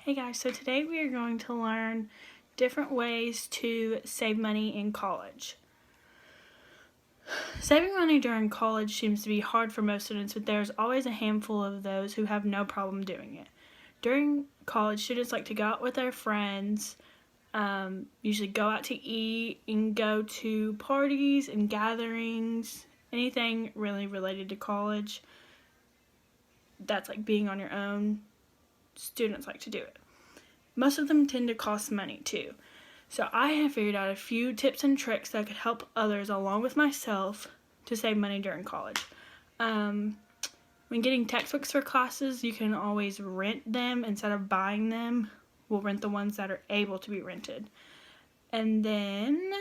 Hey guys, so today we are going to learn different ways to save money in college. Saving money during college seems to be hard for most students, but there's always a handful of those who have no problem doing it. During college, students like to go out with their friends, usually go out to eat and go to parties and gatherings, anything really related to college. That's like being on your own. Students like to do it. Most of them tend to cost money too. So I have figured out a few tips and tricks that could help others along with myself to save money during college. When getting textbooks for classes, you can always rent them instead of buying them. We'll rent the ones that are able to be rented. And then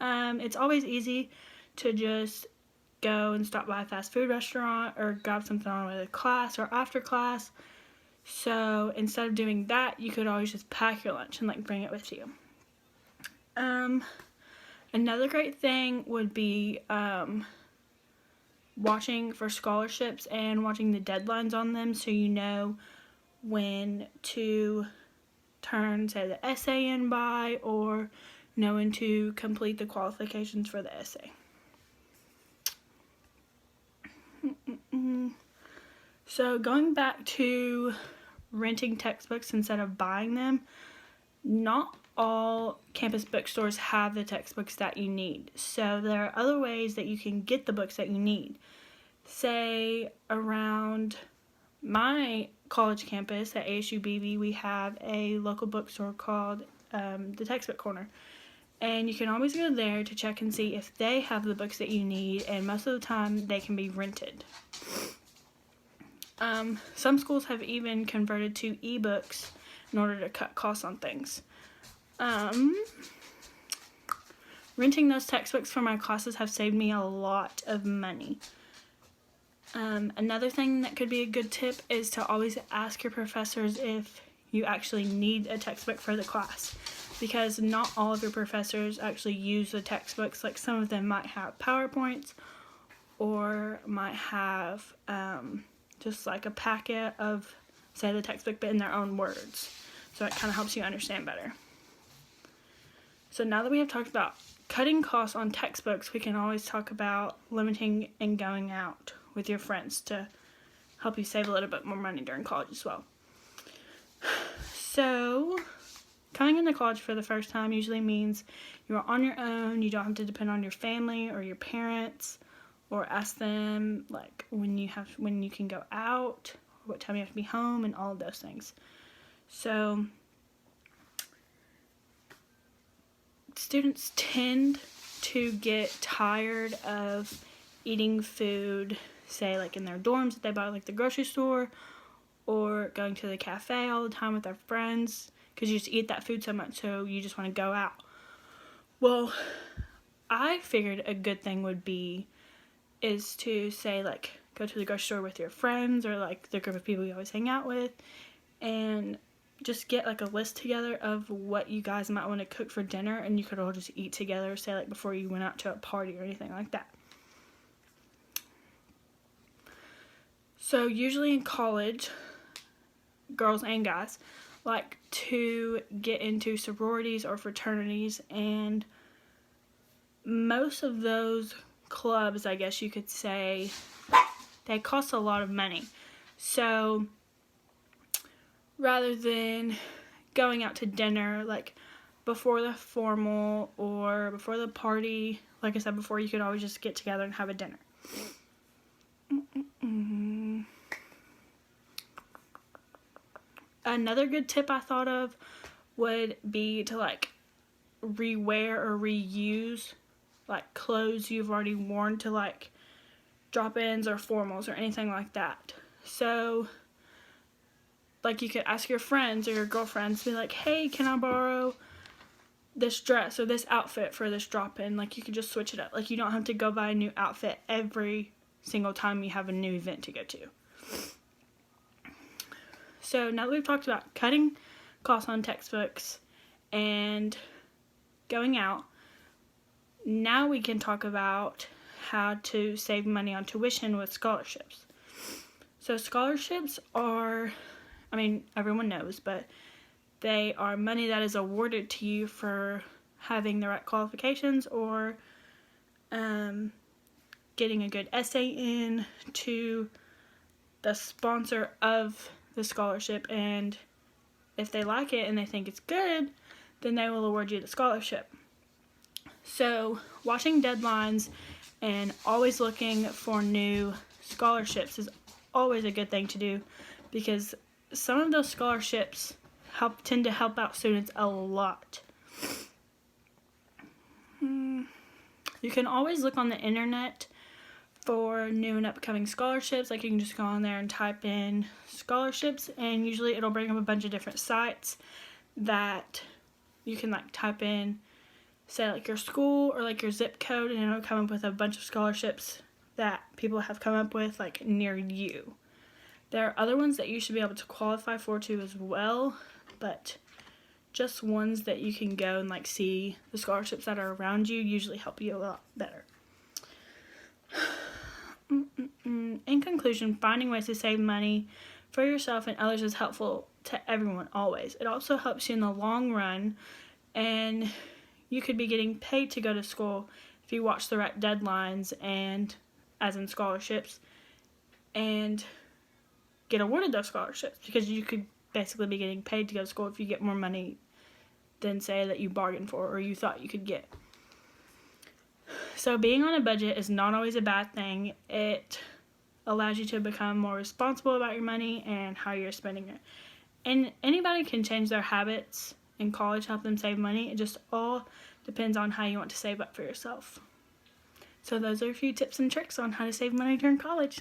it's always easy to just go and stop by a fast food restaurant or grab something on the way to class or after class. So instead of doing that, you could always just pack your lunch and bring it with you. Another great thing would be watching for scholarships and watching the deadlines on them, so you know when to turn, say, the essay in by, or know when to complete the qualifications for the essay. So going back to renting textbooks instead of buying them, not all campus bookstores have the textbooks that you need. So there are other ways that you can get the books that you need. Say around my college campus at ASU-BB, we have a local bookstore called the Textbook Corner. And you can always go there to check and see if they have the books that you need, and most of the time they can be rented. Some schools have even converted to ebooks in order to cut costs on things. Renting those textbooks for my classes have saved me a lot of money. Another thing that could be a good tip is to always ask your professors if you actually need a textbook for the class, because not all of your professors actually use the textbooks. Like, some of them might have PowerPoints or might have just like a packet of, say, the textbook, but in their own words. So it kind of helps you understand better. So now that we have talked about cutting costs on textbooks, we can always talk about limiting and going out with your friends to help you save a little bit more money during college as well. So coming into college for the first time usually means you're on your own. You don't have to depend on your family or your parents, or ask them when you can go out, what time you have to be home, and all of those things. So students tend to get tired of eating food, say in their dorms that they buy at the grocery store, or going to the cafe all the time with their friends, because you just eat that food so much, so you just want to go out. Well, I figured a good thing is to say go to the grocery store with your friends, or the group of people you always hang out with, and just get a list together of what you guys might want to cook for dinner, and you could all just eat together, say before you went out to a party or anything like that. So usually in college, girls and guys like to get into sororities or fraternities, and most of those clubs, I guess you could say, they cost a lot of money. So rather than going out to dinner before the formal or before the party, like I said before, you could always just get together and have a dinner. Another good tip I thought of would be to rewear or reuse clothes you've already worn to drop-ins or formals or anything like that. So you could ask your friends or your girlfriends, be like, hey, can I borrow this dress or this outfit for this drop-in? You could just switch it up. You don't have to go buy a new outfit every single time you have a new event to go to. So now that we've talked about cutting costs on textbooks and going out, now we can talk about how to save money on tuition with scholarships. So scholarships are I mean, everyone knows, but they are money that is awarded to you for having the right qualifications or getting a good essay in to the sponsor of the scholarship, and if they like it and they think it's good, then they will award you the scholarship. So watching deadlines and always looking for new scholarships is always a good thing to do, because some of those scholarships tend to help out students a lot. You can always look on the internet for new and upcoming scholarships. Like, you can just go on there and type in scholarships, and usually it'll bring up a bunch of different sites that you can like type in, say like your school or like your zip code, and it'll come up with a bunch of scholarships that people have come up with like near you. There are other ones that you should be able to qualify for too as well, but just ones that you can go and like see the scholarships that are around you usually help you a lot better. In conclusion, finding ways to save money for yourself and others is helpful to everyone always. It also helps you in the long run, and you could be getting paid to go to school if you watch the right deadlines, and as in scholarships, and get awarded those scholarships, because you could basically be getting paid to go to school if you get more money than, say, that you bargained for or you thought you could get. So being on a budget is not always a bad thing. It allows you to become more responsible about your money and how you're spending it. And anybody can change their habits in college, help them save money. It just all depends on how you want to save up for yourself. So those are a few tips and tricks on how to save money during college.